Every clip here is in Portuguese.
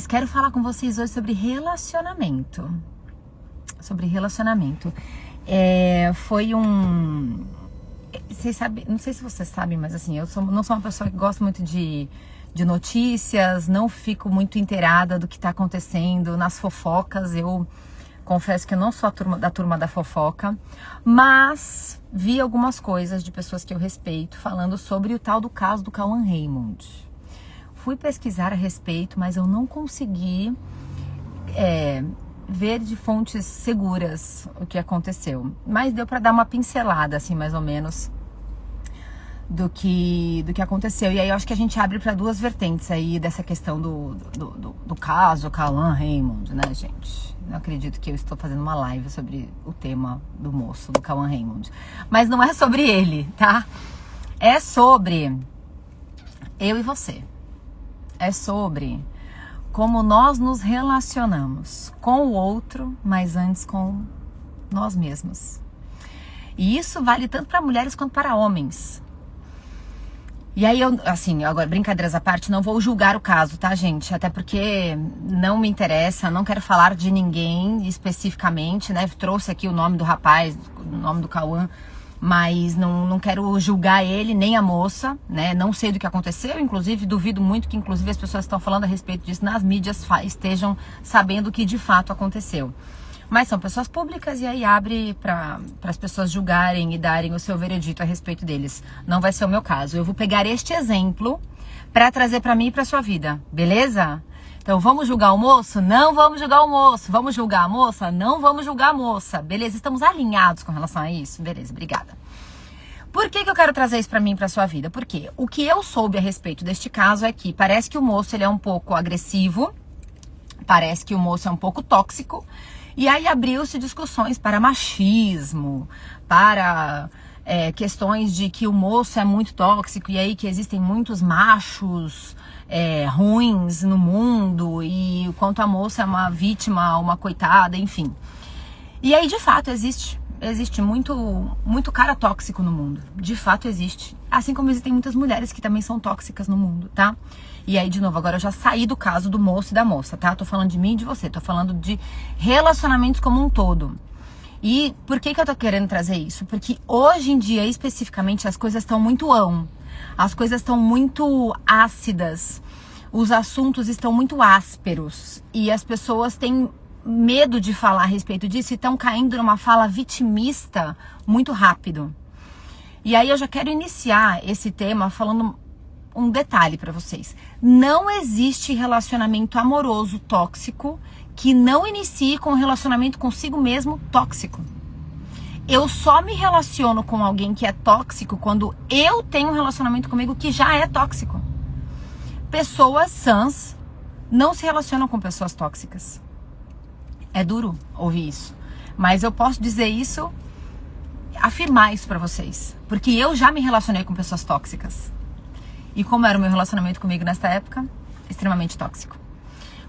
mulheres, quero falar com vocês hoje sobre relacionamento. Foi um... Vocês sabem, não sei se vocês sabem, mas assim, não sou uma pessoa que gosta muito de notícias, não fico muito inteirada do que está acontecendo nas fofocas. Eu confesso que eu não sou da turma da fofoca, mas vi algumas coisas de pessoas que eu respeito falando sobre o tal do caso do Cauã Raymond. Fui pesquisar a respeito, mas eu não consegui ver de fontes seguras o que aconteceu. Mas deu para dar uma pincelada, assim, mais ou menos, do que aconteceu. E aí eu acho que a gente abre para duas vertentes aí dessa questão do caso Cauã Raymond, né, gente? Não acredito que eu estou fazendo uma live sobre o tema do moço, do Cauã Raymond. Mas não é sobre ele, tá? É sobre eu e você. É sobre como nós nos relacionamos com o outro, mas antes com nós mesmos. E isso vale tanto para mulheres quanto para homens. E aí eu, assim, agora, brincadeiras à parte, não vou julgar o caso, tá, gente? Até porque não me interessa, não quero falar de ninguém especificamente, né? Trouxe aqui o nome do rapaz, o nome do Cauã, mas não quero julgar ele, nem a moça, né? Não sei do que aconteceu, inclusive duvido muito que inclusive as pessoas que estão falando a respeito disso nas mídias estejam sabendo o que de fato aconteceu. Mas são pessoas públicas e aí abre para as pessoas julgarem e darem o seu veredito a respeito deles. Não vai ser o meu caso. Eu vou pegar este exemplo para trazer para mim e para sua vida, beleza? Então, vamos julgar o moço? Não vamos julgar o moço. Vamos julgar a moça? Não vamos julgar a moça. Beleza? Estamos alinhados com relação a isso? Beleza, obrigada. Por que eu quero trazer isso pra mim e pra sua vida? Porque o que eu soube a respeito deste caso é que parece que o moço ele é um pouco agressivo, parece que o moço é um pouco tóxico, e aí abriu-se discussões para machismo, para questões de que o moço é muito tóxico e aí que existem muitos machos ruins no mundo e o quanto a moça é uma vítima, uma coitada, enfim. E aí, de fato, existe muito cara tóxico no mundo. De fato, existe. Assim como existem muitas mulheres que também são tóxicas no mundo, tá? E aí, de novo, agora eu já saí do caso do moço e da moça, tá? Tô falando de mim e de você. Tô falando de relacionamentos como um todo. E por que eu tô querendo trazer isso? Porque hoje em dia, especificamente, as coisas estão muito as coisas estão muito ácidas, os assuntos estão muito ásperos e as pessoas têm medo de falar a respeito disso e estão caindo numa fala vitimista muito rápido. E aí eu já quero iniciar esse tema falando um detalhe para vocês. Não existe relacionamento amoroso tóxico que não inicie com um relacionamento consigo mesmo tóxico. Eu só me relaciono com alguém que é tóxico quando eu tenho um relacionamento comigo que já é tóxico. Pessoas sãs não se relacionam com pessoas tóxicas. É duro ouvir isso, mas eu posso dizer isso, afirmar isso pra vocês, porque eu já me relacionei com pessoas tóxicas. E como era o meu relacionamento comigo nesta época? Extremamente tóxico.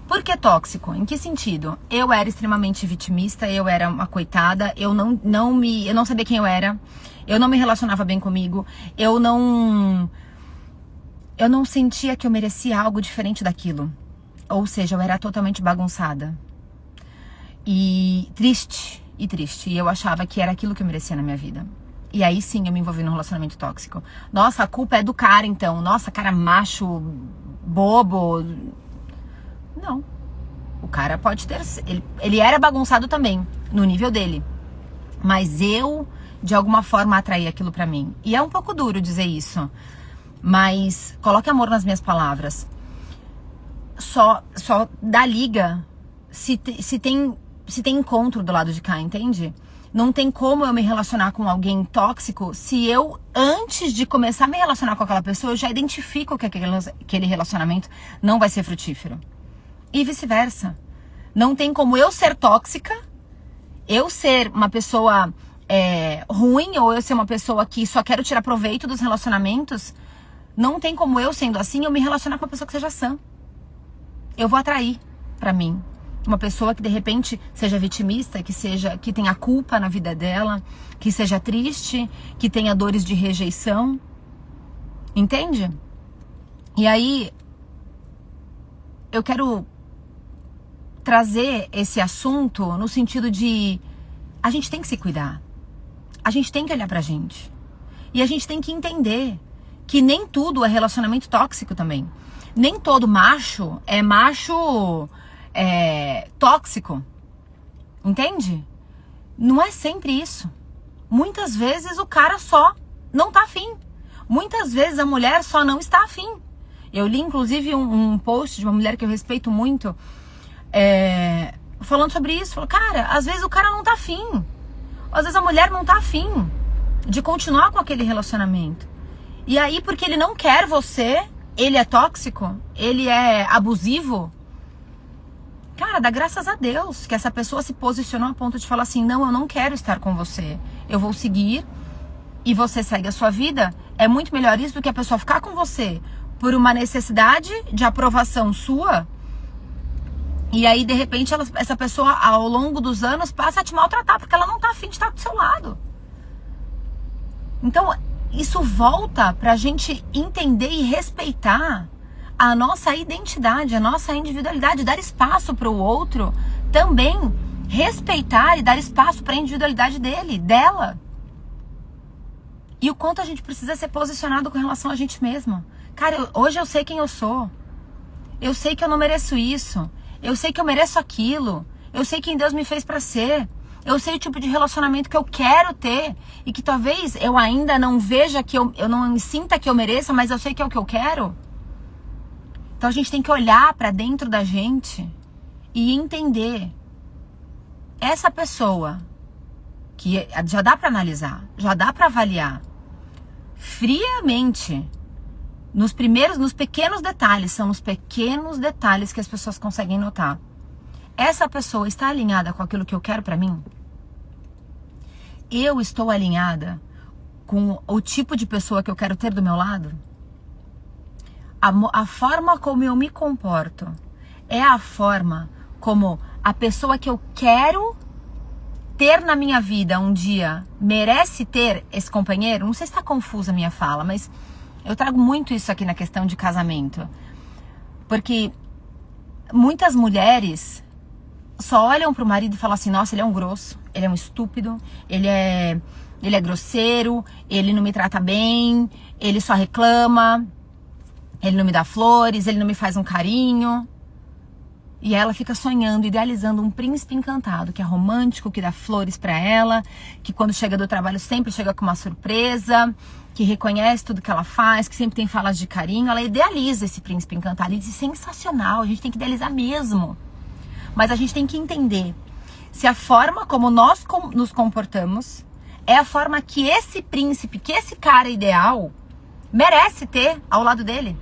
Por que tóxico? Em que sentido? Eu era extremamente vitimista, eu era uma coitada, eu não sabia quem eu era, eu não me relacionava bem comigo, eu não sentia que eu merecia algo diferente daquilo. Ou seja, eu era totalmente bagunçada. E triste. E eu achava que era aquilo que eu merecia na minha vida. E aí sim eu me envolvi num relacionamento tóxico. Nossa, a culpa é do cara então. Nossa, cara macho, bobo. Não. O cara pode ter... Ele era bagunçado também, no nível dele. Mas eu, de alguma forma, atraí aquilo pra mim. E é um pouco duro dizer isso. Mas coloque amor nas minhas palavras. Só dá liga se tem encontro do lado de cá, entende? Não tem como eu me relacionar com alguém tóxico se eu, antes de começar a me relacionar com aquela pessoa, eu já identifico que aquele relacionamento não vai ser frutífero. E vice-versa. Não tem como eu ser tóxica, eu ser uma pessoa ruim, ou eu ser uma pessoa que só quero tirar proveito dos relacionamentos. Não tem como eu, sendo assim, eu me relacionar com uma pessoa que seja sã. Eu vou atrair pra mim uma pessoa que de repente seja vitimista, que tenha culpa na vida dela, que seja triste, que tenha dores de rejeição. Entende? E aí eu quero trazer esse assunto no sentido de a gente tem que se cuidar. A gente tem que olhar pra gente. E a gente tem que entender que nem tudo é relacionamento tóxico também. Nem todo macho é tóxico. Entende? Não é sempre isso. Muitas vezes o cara só não tá afim. Muitas vezes a mulher só não está afim. Eu li inclusive um post de uma mulher que eu respeito muito, falando sobre isso. Falou, cara, às vezes o cara não tá afim. Às vezes a mulher não tá afim de continuar com aquele relacionamento. E aí, porque ele não quer você, ele é tóxico, ele é abusivo. Cara, dá graças a Deus que essa pessoa se posicionou a ponto de falar assim, não, eu não quero estar com você. Eu vou seguir e você segue a sua vida. É muito melhor isso do que a pessoa ficar com você por uma necessidade de aprovação sua. E aí, de repente, essa pessoa, ao longo dos anos, passa a te maltratar, porque ela não tá afim de estar do seu lado. Então, isso volta pra gente entender e respeitar a nossa identidade, a nossa individualidade, dar espaço para o outro também respeitar e dar espaço para a individualidade dele, dela. E o quanto a gente precisa ser posicionado com relação a gente mesmo. Cara, hoje eu sei quem eu sou. Eu sei que eu não mereço isso. Eu sei que eu mereço aquilo. Eu sei quem Deus me fez para ser. Eu sei o tipo de relacionamento que eu quero ter. E que talvez eu ainda não veja, que eu não sinta que eu mereça, mas eu sei que é o que eu quero. Então a gente tem que olhar para dentro da gente e entender. Essa pessoa, que já dá para analisar, já dá para avaliar friamente, nos pequenos detalhes, são os pequenos detalhes que as pessoas conseguem notar. Essa pessoa está alinhada com aquilo que eu quero para mim? Eu estou alinhada com o tipo de pessoa que eu quero ter do meu lado? A forma como eu me comporto é a forma como a pessoa que eu quero ter na minha vida um dia merece ter esse companheiro? Não sei se está confusa a minha fala, mas eu trago muito isso aqui na questão de casamento. Porque muitas mulheres só olham pro marido e falam assim, nossa, ele é um grosso, ele é um estúpido, ele é grosseiro, ele não me trata bem, ele só reclama, ele não me dá flores, ele não me faz um carinho. E ela fica sonhando, idealizando um príncipe encantado, que é romântico, que dá flores pra ela, que quando chega do trabalho sempre chega com uma surpresa, que reconhece tudo que ela faz, que sempre tem falas de carinho. Ela idealiza esse príncipe encantado. E diz, sensacional, a gente tem que idealizar mesmo. Mas a gente tem que entender se a forma como nós nos comportamos é a forma que esse príncipe, que esse cara ideal merece ter ao lado dele.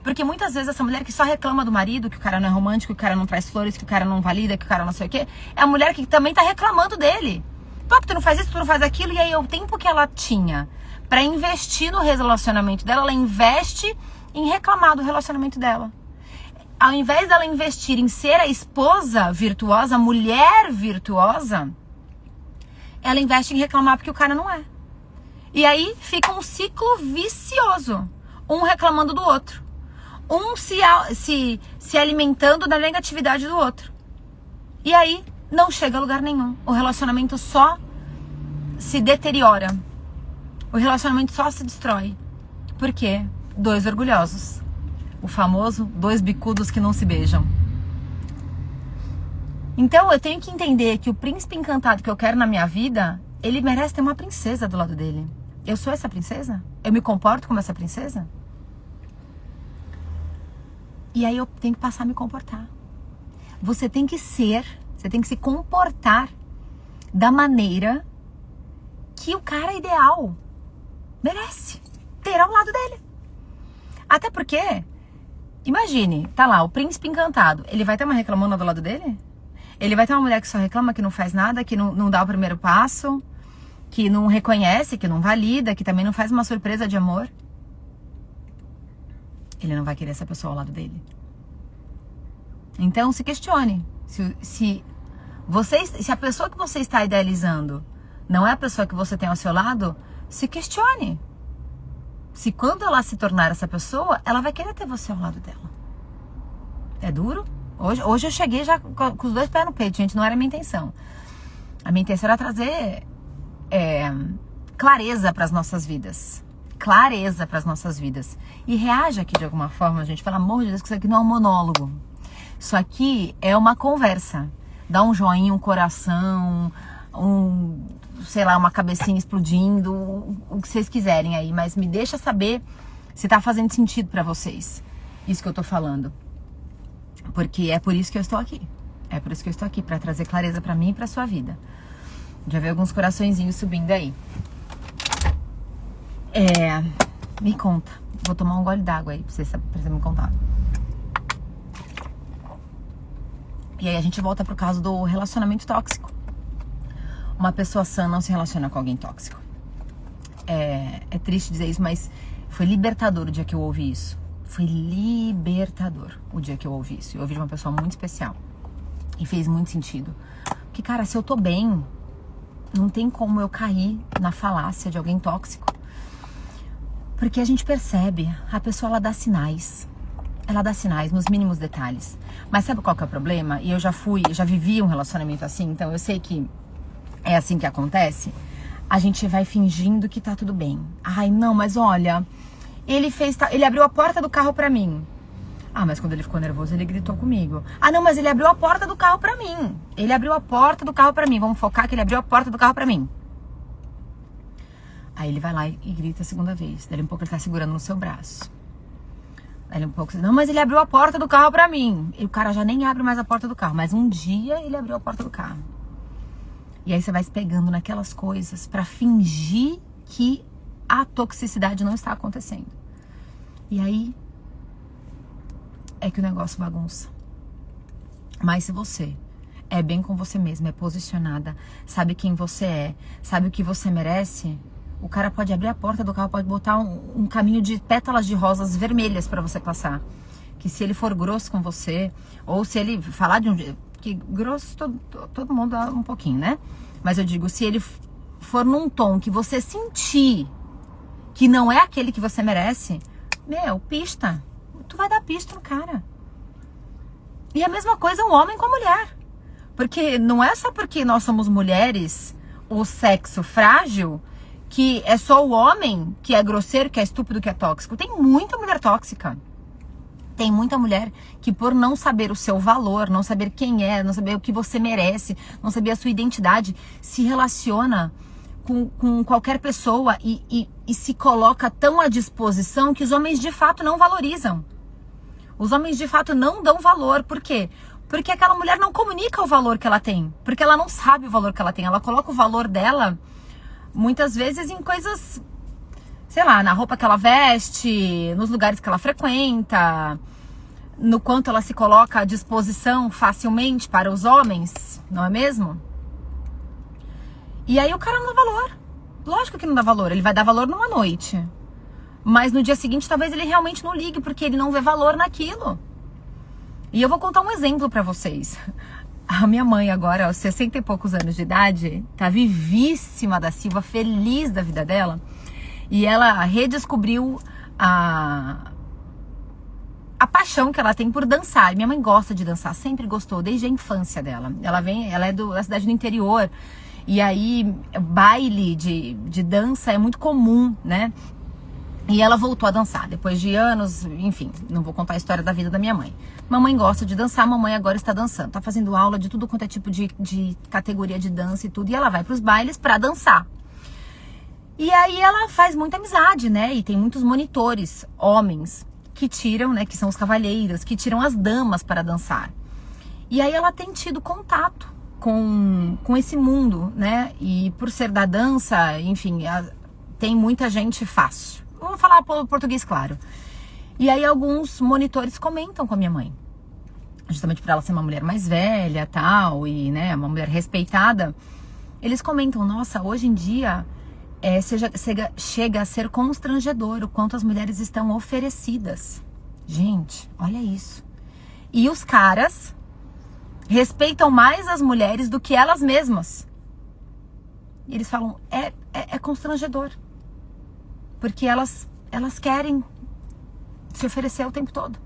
Porque muitas vezes essa mulher que só reclama do marido, que o cara não é romântico, que o cara não traz flores, que o cara não valida, que o cara não sei o quê, é a mulher que também tá reclamando dele. Pô, tu não faz isso, tu não faz aquilo, e aí o tempo que ela tinha pra investir no relacionamento dela, ela investe em reclamar do relacionamento dela. Ao invés dela investir em ser a esposa virtuosa, a mulher virtuosa, ela investe em reclamar porque o cara não é. E aí fica um ciclo vicioso, um reclamando do outro. Um se alimentando da negatividade do outro. E aí não chega a lugar nenhum. O relacionamento só se deteriora. O relacionamento só se destrói. Por quê? Dois orgulhosos. O famoso dois bicudos que não se beijam. Então eu tenho que entender que o príncipe encantado que eu quero na minha vida, ele merece ter uma princesa do lado dele. Eu sou essa princesa? Eu me comporto como essa princesa? E aí eu tenho que passar a me comportar. Você tem que se comportar da maneira que o cara ideal merece ter ao lado dele. Até porque, imagine, tá lá, o príncipe encantado, ele vai ter uma reclamona do lado dele? Ele vai ter uma mulher que só reclama, que não faz nada, que não dá o primeiro passo, que não reconhece, que não valida, que também não faz uma surpresa de amor? Ele não vai querer essa pessoa ao lado dele. Então se questione. Se a pessoa que você está idealizando não é a pessoa que você tem ao seu lado, se questione. Se quando ela se tornar essa pessoa, ela vai querer ter você ao lado dela. É duro? Hoje eu cheguei já com os 2 pés no peito, gente, não era a minha intenção. A minha intenção era trazer clareza para as nossas vidas. Clareza para as nossas vidas. E reaja aqui de alguma forma, gente, pelo amor de Deus, que isso aqui não é um monólogo. Isso aqui é uma conversa. Dá um joinha, um coração, sei lá, uma cabecinha explodindo, o que vocês quiserem aí. Mas me deixa saber se tá fazendo sentido para vocês, isso que eu tô falando. Porque é por isso que eu estou aqui. É por isso que eu estou aqui, para trazer clareza para mim e pra sua vida. Já vi alguns coraçõezinhos subindo aí. Me conta. Vou tomar um gole d'água aí pra você me contar. E aí a gente volta pro caso do relacionamento tóxico. Uma pessoa sã não se relaciona com alguém tóxico. É triste dizer isso, mas foi libertador o dia que eu ouvi isso. Foi libertador o dia que eu ouvi isso. Eu ouvi de uma pessoa muito especial. E fez muito sentido. Porque, cara, se eu tô bem, não tem como eu cair na falácia de alguém tóxico. Porque a gente percebe, a pessoa, ela dá sinais. Ela dá sinais nos mínimos detalhes. Mas sabe qual que é o problema? E eu já vivi um relacionamento assim, então eu sei que é assim que acontece. A gente vai fingindo que tá tudo bem. Ai, não, mas olha, ele abriu a porta do carro pra mim. Ah, mas quando ele ficou nervoso, ele gritou comigo. Ah, não, mas ele abriu a porta do carro pra mim. Ele abriu a porta do carro pra mim. Vamos focar que ele abriu a porta do carro pra mim. Aí ele vai lá e grita a segunda vez. Daí um pouco ele tá segurando no seu braço. Aí um pouco, não, mas ele abriu a porta do carro pra mim. E o cara já nem abre mais a porta do carro. Mas um dia ele abriu a porta do carro. E aí você vai se pegando naquelas coisas pra fingir que a toxicidade não está acontecendo. E aí é que o negócio bagunça. Mas se você é bem com você mesma, é posicionada, sabe quem você é, sabe o que você merece, o cara pode abrir a porta do carro, pode botar um caminho de pétalas de rosas vermelhas pra você passar. Que se ele for grosso com você, ou se ele falar de um jeito, que grosso todo mundo dá um pouquinho, né? Mas eu digo, se ele for num tom que você sentir que não é aquele que você merece, pista. Tu vai dar pista no cara. E a mesma coisa um homem com a mulher. Porque não é só porque nós somos mulheres, o sexo frágil, que é só o homem que é grosseiro, que é estúpido, que é tóxico. Tem muita mulher tóxica. Tem muita mulher que, por não saber o seu valor, não saber quem é, não saber o que você merece, não saber a sua identidade, se relaciona com qualquer pessoa e se coloca tão à disposição que os homens de fato não valorizam. Os homens de fato não dão valor. Por quê? Porque aquela mulher não comunica o valor que ela tem. Porque ela não sabe o valor que ela tem. Ela coloca o valor dela, muitas vezes, em coisas, sei lá, na roupa que ela veste, nos lugares que ela frequenta, no quanto ela se coloca à disposição facilmente para os homens, não é mesmo? E aí o cara não dá valor. Lógico que não dá valor. Ele vai dar valor numa noite. Mas no dia seguinte talvez ele realmente não ligue, porque ele não vê valor naquilo. E eu vou contar um exemplo pra vocês. A minha mãe agora, aos 60 e poucos anos de idade, tá vivíssima da Silva, feliz da vida dela. E ela redescobriu a paixão que ela tem por dançar. Minha mãe gosta de dançar, sempre gostou, desde a infância dela. Ela é da cidade do interior. E aí, baile de dança é muito comum, né? E ela voltou a dançar, depois de anos, enfim, não vou contar a história da vida da minha mãe. Mamãe gosta de dançar, mamãe agora está dançando. Tá fazendo aula de tudo quanto é tipo de categoria de dança e tudo. E ela vai pros bailes pra dançar. E aí ela faz muita amizade, né? E tem muitos monitores, homens, que tiram, né? Que são os cavalheiros, que tiram as damas para dançar. E aí ela tem tido contato com esse mundo, né? E por ser da dança, enfim, tem muita gente fácil. Vamos falar português claro. E aí alguns monitores comentam com a minha mãe. Justamente por ela ser uma mulher mais velha, tal, e, né, uma mulher respeitada. Eles comentam, nossa, hoje em dia chega a ser constrangedor o quanto as mulheres estão oferecidas. Gente, olha isso. E os caras respeitam mais as mulheres do que elas mesmas. E eles falam, é constrangedor. Porque elas querem se oferecer o tempo todo.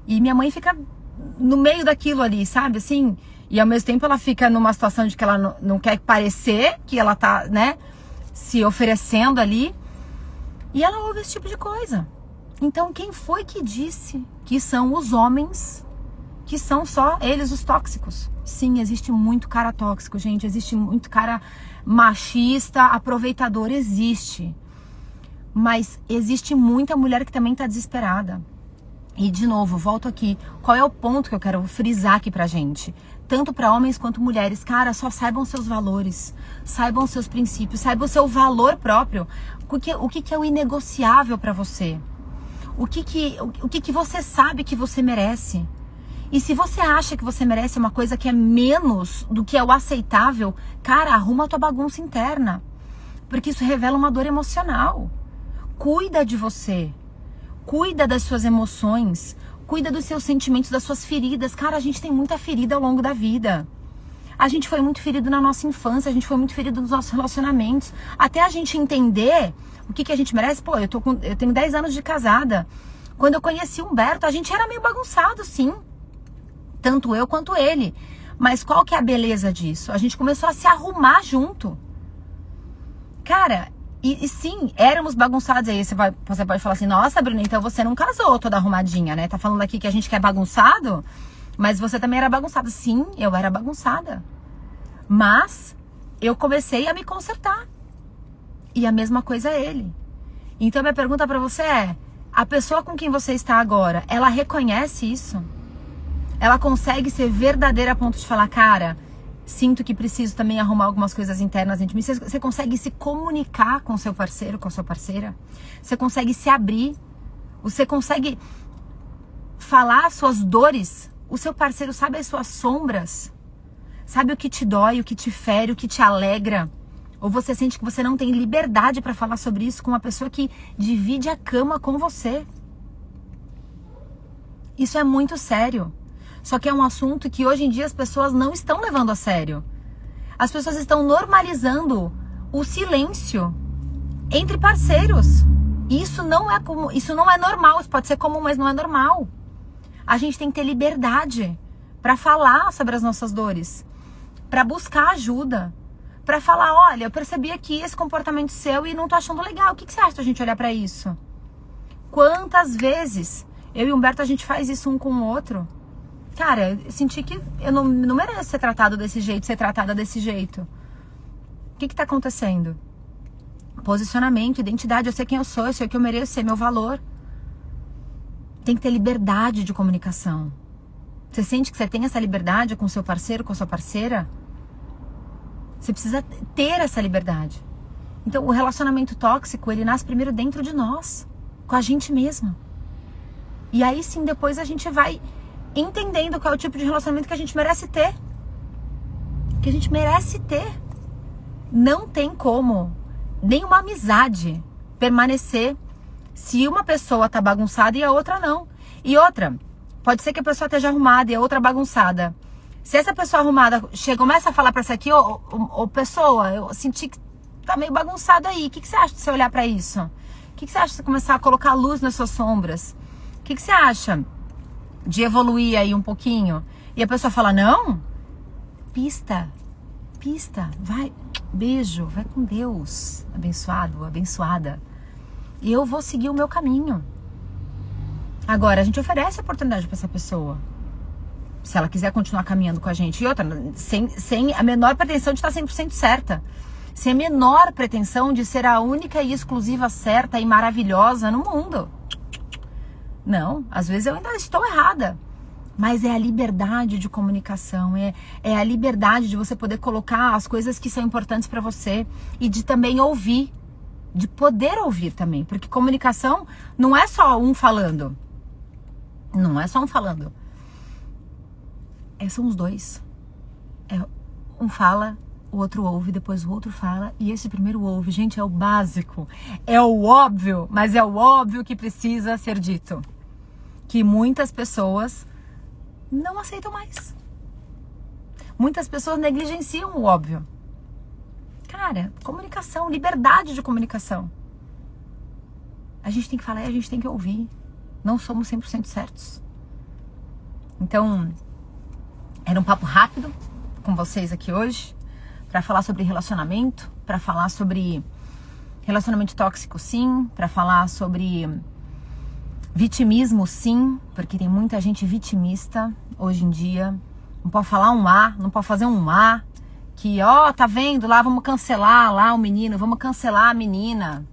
E minha mãe fica no meio daquilo ali, sabe, assim? E ao mesmo tempo ela fica numa situação de que ela não quer parecer que ela tá, né, se oferecendo ali. E ela ouve esse tipo de coisa. Então quem foi que disse que são os homens que são só eles os tóxicos? Sim, existe muito cara tóxico, gente. Existe muito cara machista, aproveitador, existe. Mas existe muita mulher que também tá desesperada. E de novo, volto aqui. Qual é o ponto que eu quero frisar aqui pra gente? Tanto para homens quanto mulheres. Cara, só saibam seus valores. Saibam seus princípios. Saibam o seu valor próprio. O que é o inegociável pra você? O que você sabe que você merece? E se você acha que você merece uma coisa que é menos do que é o aceitável, cara, arruma a tua bagunça interna. Porque isso revela uma dor emocional. Cuida de você. Cuida das suas emoções. Cuida dos seus sentimentos, das suas feridas. Cara, a gente tem muita ferida ao longo da vida. A gente foi muito ferido na nossa infância. A gente foi muito ferido nos nossos relacionamentos. Até a gente entender o que a gente merece. Pô, eu tenho 10 anos de casada. Quando eu conheci o Humberto, a gente era meio bagunçado, sim. Tanto eu quanto ele. Mas qual que é a beleza disso? A gente começou a se arrumar junto. Cara, e sim, éramos bagunçados. Aí você pode falar assim, nossa, Bruna, então você não casou toda arrumadinha, né? Tá falando aqui que a gente quer bagunçado? Mas você também era bagunçada. Sim, eu era bagunçada. Mas eu comecei a me consertar. E a mesma coisa é ele. Então minha pergunta pra você é, a pessoa com quem você está agora, ela reconhece isso? Ela consegue ser verdadeira a ponto de falar, cara, sinto que preciso também arrumar algumas coisas internas dentro de mim. Você consegue se comunicar com seu parceiro, com a sua parceira? Você consegue se abrir? Você consegue falar as suas dores? O seu parceiro sabe as suas sombras? Sabe o que te dói, o que te fere, o que te alegra? Ou você sente que você não tem liberdade para falar sobre isso com uma pessoa que divide a cama com você? Isso é muito sério. Só que é um assunto que hoje em dia as pessoas não estão levando a sério. As pessoas estão normalizando o silêncio entre parceiros. E isso não é normal. Isso pode ser comum, mas não é normal. A gente tem que ter liberdade para falar sobre as nossas dores, para buscar ajuda, para falar, olha, eu percebi aqui esse comportamento seu e não tô achando legal. O que você acha da gente olhar para isso? Quantas vezes eu e o Humberto a gente faz isso um com o outro? Cara, eu senti que eu não mereço ser tratado desse jeito, ser tratada desse jeito. O que tá acontecendo? Posicionamento, identidade, eu sei quem eu sou, eu sei o que eu mereço, sei meu valor. Tem que ter liberdade de comunicação. Você sente que você tem essa liberdade com o seu parceiro, com a sua parceira? Você precisa ter essa liberdade. Então, o relacionamento tóxico, ele nasce primeiro dentro de nós, com a gente mesma. E aí sim, depois a gente vai entendendo qual é o tipo de relacionamento que a gente merece ter. Que a gente merece ter. Não tem como nenhuma amizade permanecer se uma pessoa tá bagunçada e a outra não. E outra, pode ser que a pessoa esteja arrumada e a outra bagunçada. Se essa pessoa arrumada começa a falar pra essa aqui, ô pessoa, eu senti que tá meio bagunçado aí. O que você acha de você olhar pra isso? O que você acha de você começar a colocar luz nas suas sombras? O que você acha de evoluir aí um pouquinho? E a pessoa fala, não, pista, vai, beijo, vai com Deus, abençoado, abençoada. E eu vou seguir o meu caminho. Agora, a gente oferece a oportunidade pra essa pessoa, se ela quiser continuar caminhando com a gente. E outra, sem a menor pretensão de estar 100% certa. Sem a menor pretensão de ser a única e exclusiva certa e maravilhosa no mundo. Não, às vezes eu ainda estou errada. Mas é a liberdade de comunicação, é a liberdade de você poder colocar as coisas que são importantes para você e de também ouvir, de poder ouvir também. Porque comunicação não é só um falando. Não é só um falando. São os dois. Um fala, o outro ouve, depois o outro fala e esse primeiro ouve. Gente, é o básico, é o óbvio, mas é o óbvio que precisa ser dito. Que muitas pessoas não aceitam mais. Muitas pessoas negligenciam o óbvio. Cara, comunicação, liberdade de comunicação. A gente tem que falar e a gente tem que ouvir. Não somos 100% certos. Então, era um papo rápido com vocês aqui hoje, para falar sobre relacionamento, para falar sobre relacionamento tóxico, sim, para falar sobre vitimismo, sim, porque tem muita gente vitimista hoje em dia. Não pode falar um A, não pode fazer um A, que, ó, tá vendo lá, vamos cancelar lá o menino, vamos cancelar a menina.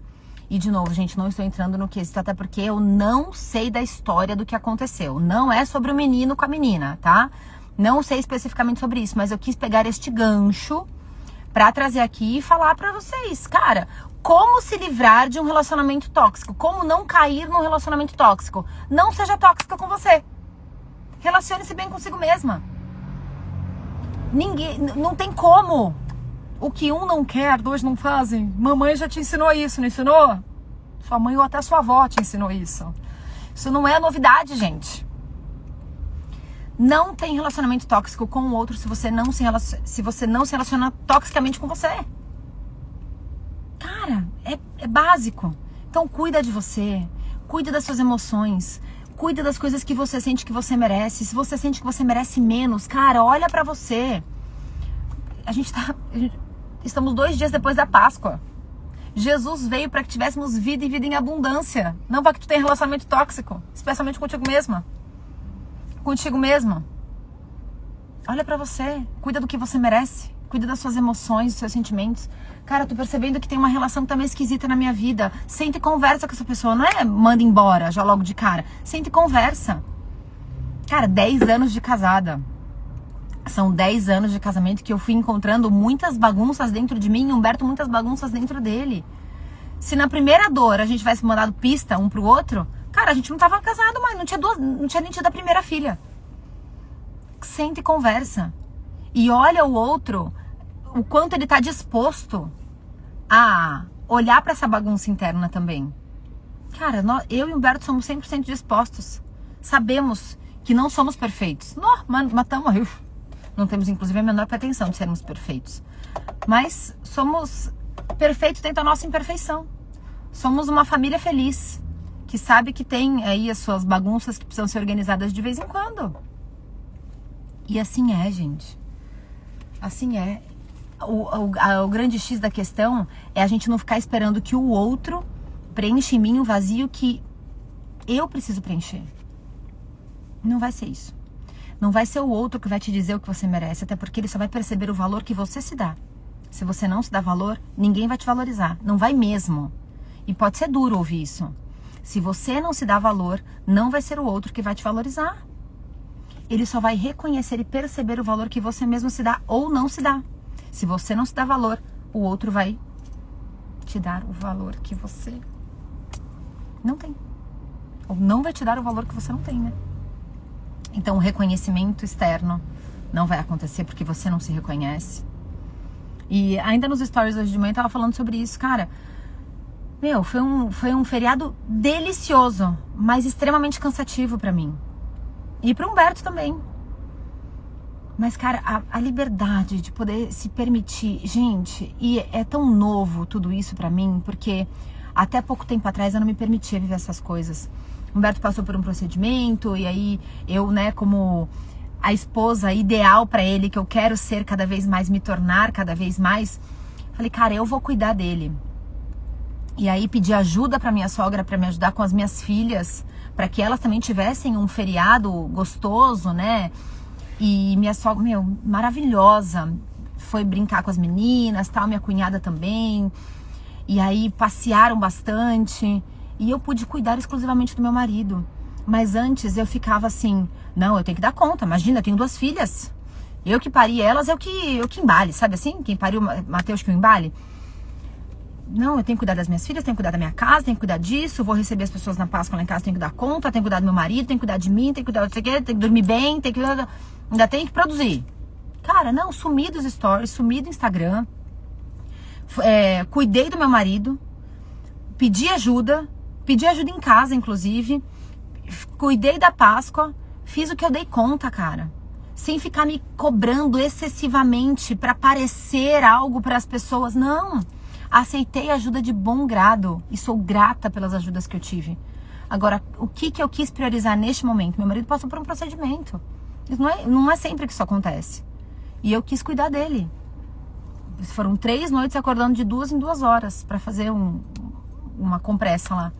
E, de novo, gente, não estou entrando no quesito, até porque eu não sei da história do que aconteceu. Não é sobre o menino com a menina, tá? Não sei especificamente sobre isso, mas eu quis pegar este gancho pra trazer aqui e falar pra vocês, cara, como se livrar de um relacionamento tóxico, como não cair num relacionamento tóxico. Não seja tóxica com você. Relacione-se bem consigo mesma. Ninguém, não tem como. O que um não quer, dois não fazem. Mamãe já te ensinou isso, não ensinou? Sua mãe ou até sua avó te ensinou isso. Isso não é novidade, gente. Não tem relacionamento tóxico com o outro se você não se relaciona toxicamente com você. Cara, é básico. Então cuida de você, cuida das suas emoções, cuida das coisas que você sente que você merece. Se você sente que você merece menos, cara, olha pra você. Estamos 2 dias depois da Páscoa. Jesus veio para que tivéssemos vida e vida em abundância. Não para que tu tenha relacionamento tóxico, especialmente contigo mesma. Contigo mesma. Olha pra você, cuida do que você merece, cuida das suas emoções, dos seus sentimentos. Cara, eu tô percebendo que tem uma relação que tá meio esquisita na minha vida. Senta e conversa com essa pessoa, não é manda embora já logo de cara. Senta e conversa. Cara, 10 anos de casada. São 10 anos de casamento que eu fui encontrando muitas bagunças dentro de mim, Humberto muitas bagunças dentro dele. Se na primeira dor a gente tivesse mandado pista um pro outro, cara, a gente não tava casado mais, não tinha nem tido a primeira filha. Senta e conversa. E olha o outro, o quanto ele tá disposto a olhar pra essa bagunça interna também. Cara, eu e o Humberto somos 100% dispostos. Sabemos que não somos perfeitos. Mas estamos... Não temos, inclusive, a menor pretensão de sermos perfeitos. Mas somos perfeitos dentro da nossa imperfeição. Somos uma família feliz, que sabe que tem aí as suas bagunças que precisam ser organizadas de vez em quando. E assim é, gente. Assim é. O grande X da questão é a gente não ficar esperando que o outro preencha em mim o vazio que eu preciso preencher. Não vai ser isso. Não vai ser o outro que vai te dizer o que você merece, até porque ele só vai perceber o valor que você se dá. Se você não se dá valor, ninguém vai te valorizar. Não vai mesmo. E pode ser duro ouvir isso. Se você não se dá valor, não vai ser o outro que vai te valorizar. Ele só vai reconhecer e perceber o valor que você mesmo se dá ou não se dá. Se você não se dá valor, o outro vai te dar o valor que você não tem. Ou não vai te dar o valor que você não tem, né? Então o reconhecimento externo não vai acontecer porque você não se reconhece. E ainda nos stories hoje de manhã eu tava falando sobre isso, cara. Meu, foi um feriado delicioso, mas extremamente cansativo pra mim. E pro Humberto também. Mas, cara, a liberdade de poder se permitir... Gente, e é tão novo tudo isso pra mim, porque até pouco tempo atrás eu não me permitia viver essas coisas. Humberto passou por um procedimento e aí eu, né, como a esposa ideal pra ele, que eu quero ser cada vez mais, me tornar cada vez mais, falei, cara, eu vou cuidar dele. E aí pedi ajuda pra minha sogra pra me ajudar com as minhas filhas, pra que elas também tivessem um feriado gostoso, né? E minha sogra, meu, maravilhosa, foi brincar com as meninas, tal, minha cunhada também. E aí passearam bastante. E eu pude cuidar exclusivamente do meu marido. Mas antes eu ficava assim, não, eu tenho que dar conta, imagina, eu tenho 2 filhas. Eu que pari elas, eu que embale, sabe assim? Quem pariu Mateus que eu embale. Não, eu tenho que cuidar das minhas filhas, tenho que cuidar da minha casa, tenho que cuidar disso, vou receber as pessoas na Páscoa lá em casa, tenho que dar conta, tenho que cuidar do meu marido, tenho que cuidar de mim, tenho que cuidar de tenho que dormir bem, ainda tenho que produzir. Cara, não, sumi dos stories, sumi do Instagram, cuidei do meu marido, pedi ajuda em casa, inclusive, cuidei da Páscoa, fiz o que eu dei conta, cara. Sem ficar me cobrando excessivamente pra parecer algo para as pessoas, não. Aceitei ajuda de bom grado e sou grata pelas ajudas que eu tive. Agora, o que eu quis priorizar neste momento? Meu marido passou por um procedimento. Não é sempre que isso acontece. E eu quis cuidar dele. Foram 3 noites acordando de 2 em 2 horas pra fazer uma compressa lá.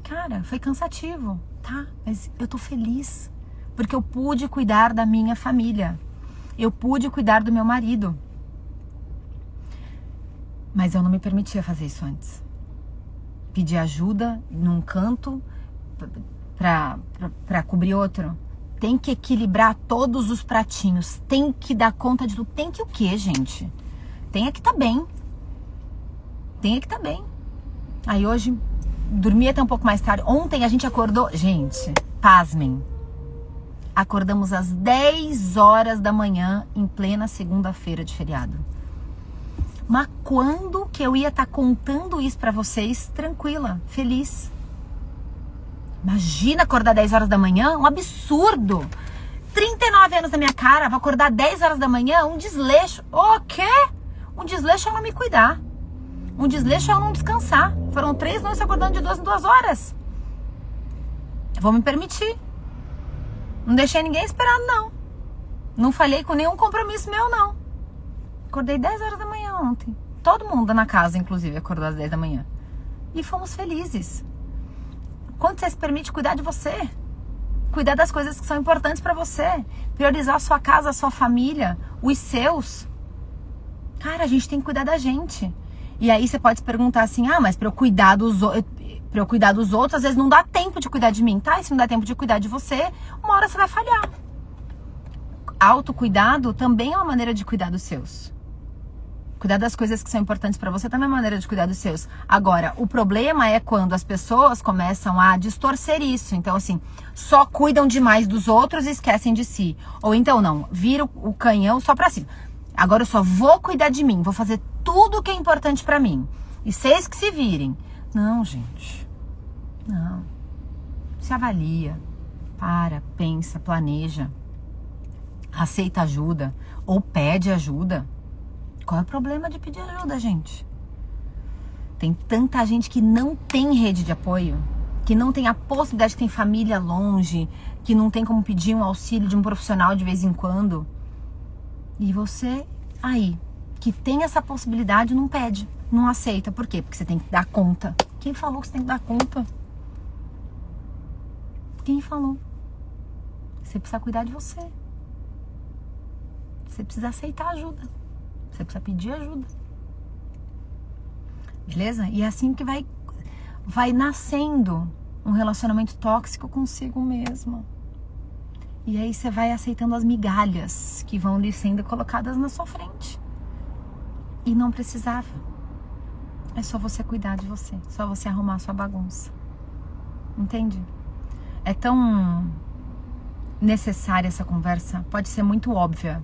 Cara, foi cansativo, tá? Mas eu tô feliz. Porque eu pude cuidar da minha família. Eu pude cuidar do meu marido. Mas eu não me permitia fazer isso antes. Pedir ajuda num canto pra cobrir outro. Tem que equilibrar todos os pratinhos. Tem que dar conta de tudo. Tem que o quê, gente? Tem que tá bem. Tem que tá bem. Aí hoje, dormi até um pouco mais tarde. Ontem a gente acordou... Gente, pasmem. Acordamos às 10 horas da manhã, em plena segunda-feira de feriado. Mas quando que eu ia estar contando isso pra vocês, tranquila, feliz? Imagina acordar 10 horas da manhã, um absurdo. 39 anos na minha cara, vou acordar 10 horas da manhã, um desleixo. O quê? Um desleixo é eu não me cuidar. Um desleixo é eu não descansar. Foram 3 noites acordando de 2 em 2 horas. Vou me permitir. Não deixei ninguém esperando, não. Não falhei com nenhum compromisso meu, não. Acordei 10 horas da manhã ontem. Todo mundo na casa, inclusive, acordou às 10 da manhã. E fomos felizes. Quando você se permite cuidar de você, cuidar das coisas que são importantes pra você, priorizar a sua casa, a sua família, os seus. Cara, a gente tem que cuidar da gente. E aí você pode se perguntar assim, mas pra eu cuidar dos outros, às vezes não dá tempo de cuidar de mim, tá? E se não dá tempo de cuidar de você, uma hora você vai falhar. Autocuidado também é uma maneira de cuidar dos seus. Cuidar das coisas que são importantes pra você também é uma maneira de cuidar dos seus. Agora, o problema é quando as pessoas começam a distorcer isso. Então, assim, só cuidam demais dos outros e esquecem de si. Ou então, não, vira o canhão só pra cima. Agora eu só vou cuidar de mim, vou fazer tudo o que é importante pra mim. E vocês que se virem. Não, gente. Não. Se avalia. Para, pensa, planeja. Aceita ajuda. Ou pede ajuda. Qual é o problema de pedir ajuda, gente? Tem tanta gente que não tem rede de apoio, que não tem a possibilidade, que tem família longe, que não tem como pedir um auxílio de um profissional de vez em quando. E você, aí, que tem essa possibilidade, não pede, não aceita. Por quê? Porque você tem que dar conta. Quem falou que você tem que dar conta? Quem falou? Você precisa cuidar de você. Você precisa aceitar ajuda. Você precisa pedir ajuda. Beleza? E é assim que vai nascendo um relacionamento tóxico consigo mesma. E aí você vai aceitando as migalhas que vão lhe sendo colocadas na sua frente. E não precisava. É só você cuidar de você. Só você arrumar a sua bagunça. Entende? É tão necessária essa conversa. Pode ser muito óbvia.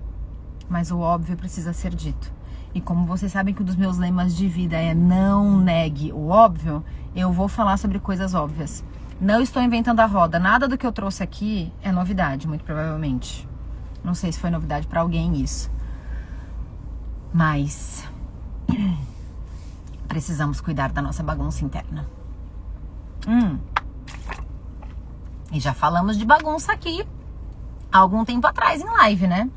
Mas o óbvio precisa ser dito. E como vocês sabem que um dos meus lemas de vida é não negue o óbvio, eu vou falar sobre coisas óbvias. Não estou inventando a roda. Nada do que eu trouxe aqui é novidade, muito provavelmente. Não sei se foi novidade pra alguém isso. Mas precisamos cuidar da nossa bagunça interna. E já falamos de bagunça aqui há algum tempo atrás em live, né?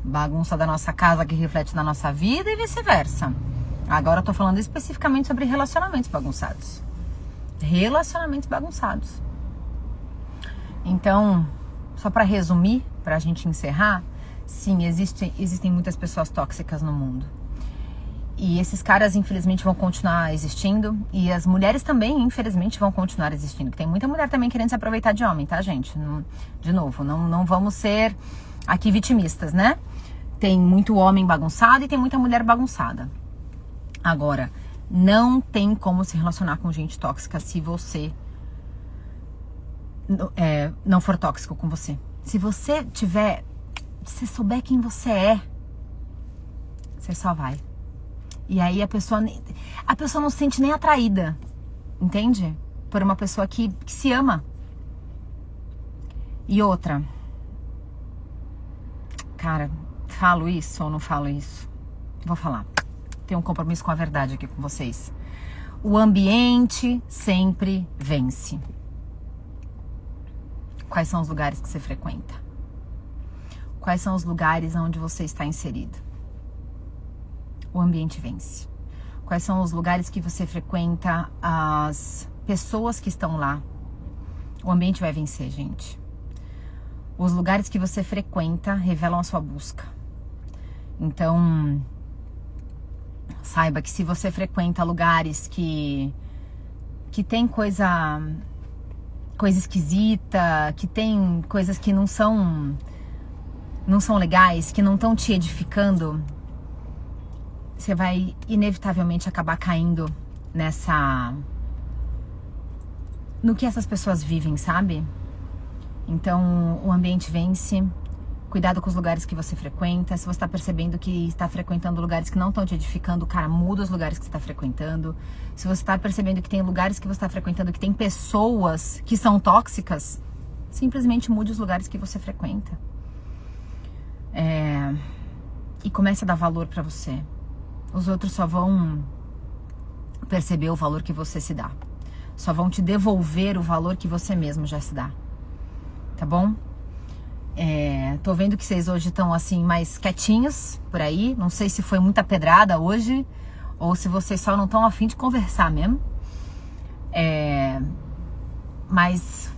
Bagunça da nossa casa que reflete na nossa vida e vice-versa. Agora eu tô falando especificamente sobre relacionamentos bagunçados. Relacionamentos bagunçados. Então, só pra resumir, pra gente encerrar, sim, existem muitas pessoas tóxicas no mundo. E esses caras, infelizmente, vão continuar existindo. E as mulheres também, infelizmente, vão continuar existindo. Tem muita mulher também querendo se aproveitar de homem, tá, gente? De novo, não vamos ser aqui vitimistas, né? Tem muito homem bagunçado e tem muita mulher bagunçada. Agora, não tem como se relacionar com gente tóxica se você não for tóxico com você. Se você souber quem você é, você só vai. E aí a pessoa não se sente nem atraída, entende? Por uma pessoa que se ama. E outra, cara, falo isso ou não falo isso? Vou falar. Tenho um compromisso com a verdade aqui com vocês. O ambiente sempre vence. Quais são os lugares que você frequenta? Quais são os lugares onde você está inserido? O ambiente vence. Quais são os lugares que você frequenta, as pessoas que estão lá? O ambiente vai vencer, gente. Os lugares que você frequenta revelam a sua busca. Então, saiba que se você frequenta lugares que tem coisa esquisita, que tem coisas que não são legais, que não estão te edificando, você vai inevitavelmente acabar caindo no que essas pessoas vivem, sabe? Então, o ambiente vence. Cuidado com os lugares que você frequenta. Se você está percebendo que está frequentando lugares que não estão te edificando, cara, muda os lugares que você está frequentando. Se você está percebendo que tem lugares que você está frequentando que tem pessoas que são tóxicas, simplesmente mude os lugares que você frequenta. E comece a dar valor para você. Os outros só vão perceber o valor que você se dá. Só vão te devolver o valor que você mesmo já se dá. Tá bom? Tô vendo que vocês hoje estão assim mais quietinhos por aí. Não sei se foi muita pedrada hoje ou se vocês só não estão a fim de conversar mesmo. Mas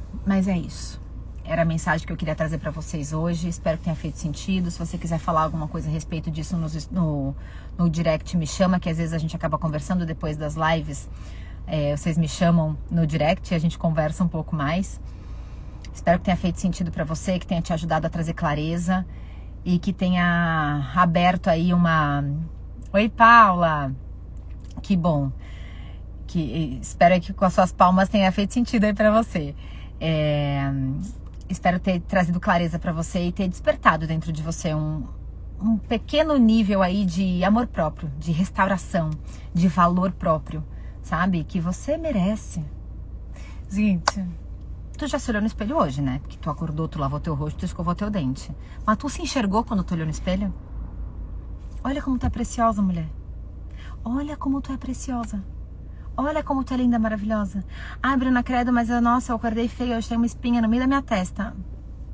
é isso. Era a mensagem que eu queria trazer para vocês hoje. Espero que tenha feito sentido. Se você quiser falar alguma coisa a respeito disso no direct, me chama, que às vezes a gente acaba conversando depois das lives. Vocês me chamam no direct e a gente conversa um pouco mais. Espero que tenha feito sentido para você, que tenha te ajudado a trazer clareza e que tenha aberto aí Oi, Paula! Que bom! Espero que com as suas palmas tenha feito sentido aí para você. Espero ter trazido clareza para você e ter despertado dentro de você um pequeno nível aí de amor próprio, de restauração, de valor próprio, sabe? Que você merece. Gente, tu já se olhou no espelho hoje, né? Porque tu acordou, tu lavou teu rosto, tu escovou teu dente. Mas tu se enxergou quando tu olhou no espelho? Olha como tu é preciosa, mulher. Olha como tu é preciosa. Olha como tu é linda, maravilhosa. Ai, Bruna, credo, mas nossa, eu acordei feia, hoje tem uma espinha no meio da minha testa.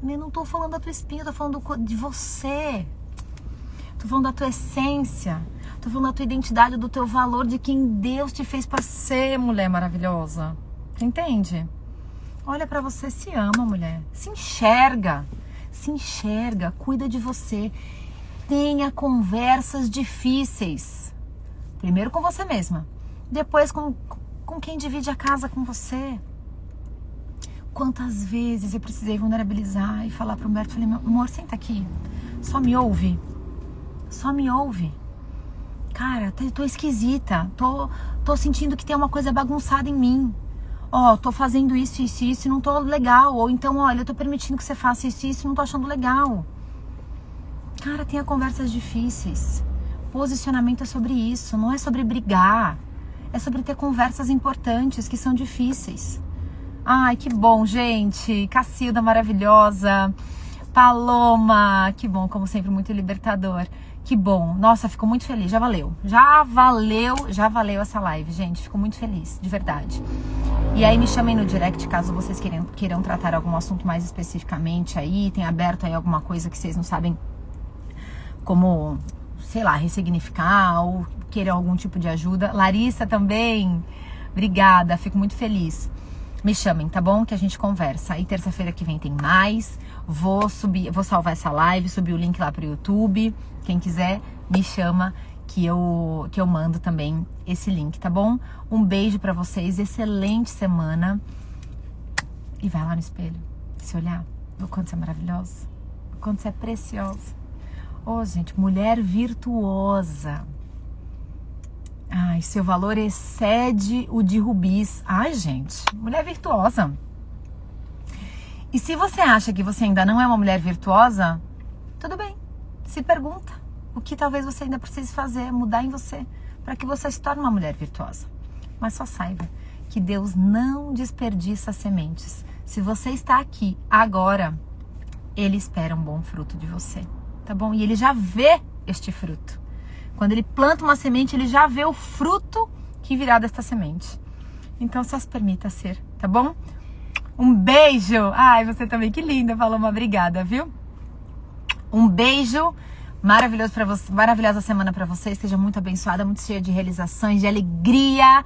Eu não tô falando da tua espinha, eu tô falando de você. Tô falando da tua essência. Tô falando da tua identidade, do teu valor, de quem Deus te fez pra ser, mulher maravilhosa. Entende? Olha pra você, se ama, mulher. Se enxerga, cuida de você. Tenha conversas difíceis. Primeiro com você mesma. Depois com quem divide a casa com você. Quantas vezes eu precisei vulnerabilizar e falar pro Humberto, falei, meu amor, senta aqui. Só me ouve. Cara, tô esquisita. Tô sentindo que tem uma coisa bagunçada em mim. Tô fazendo isso e não tô legal. Ou então, olha, eu tô permitindo que você faça isso e não tô achando legal. Cara, tenha conversas difíceis. Posicionamento é sobre isso, não é sobre brigar. É sobre ter conversas importantes que são difíceis. Ai, que bom, gente. Cacilda maravilhosa. Paloma, que bom, como sempre, muito libertador. Que bom. Nossa, fico muito feliz. Já valeu essa live, gente. Fico muito feliz, de verdade. E aí me chamem no direct caso vocês queiram tratar algum assunto mais especificamente aí. Tem aberto aí alguma coisa que vocês não sabem como, sei lá, ressignificar ou queiram algum tipo de ajuda. Larissa também. Obrigada, fico muito feliz. Me chamem, tá bom? Que a gente conversa. Aí terça-feira que vem tem mais. Vou salvar essa live, subir o link lá pro YouTube. Quem quiser, me chama que eu mando também esse link, tá bom? Um beijo pra vocês, excelente semana. E vai lá no espelho, se olhar, o quanto você é maravilhosa, o quanto você é preciosa. Gente, mulher virtuosa. Ai, seu valor excede o de rubis. Ai, gente, mulher virtuosa. E se você acha que você ainda não é uma mulher virtuosa, tudo bem. Se pergunta o que talvez você ainda precise fazer, mudar em você, para que você se torne uma mulher virtuosa. Mas só saiba que Deus não desperdiça sementes. Se você está aqui agora, Ele espera um bom fruto de você, tá bom? E Ele já vê este fruto. Quando Ele planta uma semente, Ele já vê o fruto que virá desta semente. Então só se permita ser, tá bom? Um beijo! Ai, você também, que linda, Paloma, obrigada, viu? Um beijo maravilhoso para você, maravilhosa semana para vocês, seja muito abençoada, muito cheia de realizações, de alegria,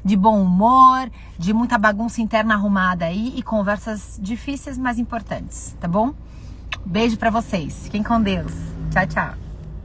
de bom humor, de muita bagunça interna arrumada aí e conversas difíceis, mas importantes, tá bom? Beijo para vocês, fiquem com Deus. Tchau, tchau.